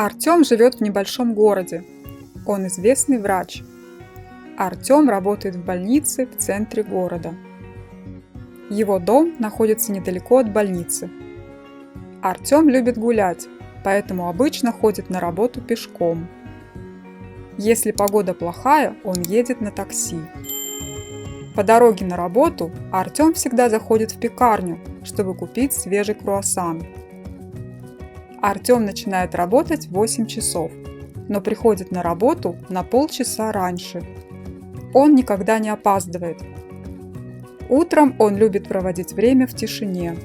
Артем живет в небольшом городе. Он известный врач. Артем работает в больнице в центре города. Его дом находится недалеко от больницы. Артем любит гулять, поэтому обычно ходит на работу пешком. Если погода плохая, он едет на такси. По дороге на работу Артем всегда заходит в пекарню, чтобы купить свежий круассан. Артем начинает работать в 8 часов, но приходит на работу на полчаса раньше. Он никогда не опаздывает. Утром он любит проводить время в тишине.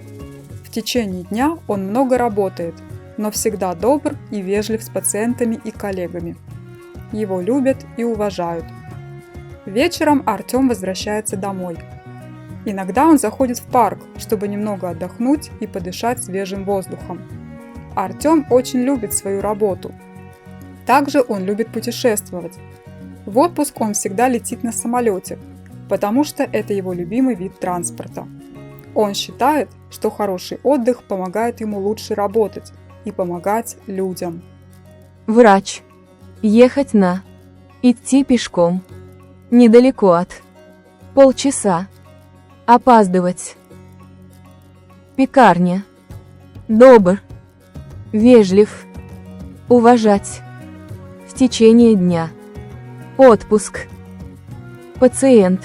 В течение дня он много работает, но всегда добр и вежлив с пациентами и коллегами. Его любят и уважают. Вечером Артем возвращается домой. Иногда он заходит в парк, чтобы немного отдохнуть и подышать свежим воздухом. Артем очень любит свою работу. Также он любит путешествовать. В отпуск он всегда летит на самолете, потому что это его любимый вид транспорта. Он считает, что хороший отдых помогает ему лучше работать и помогать людям. Врач. Ехать на. Идти пешком. Недалеко от. Полчаса. Опаздывать. Пекарня. Добр. Вежлив. Уважать. В течение дня. Отпуск. Пациент.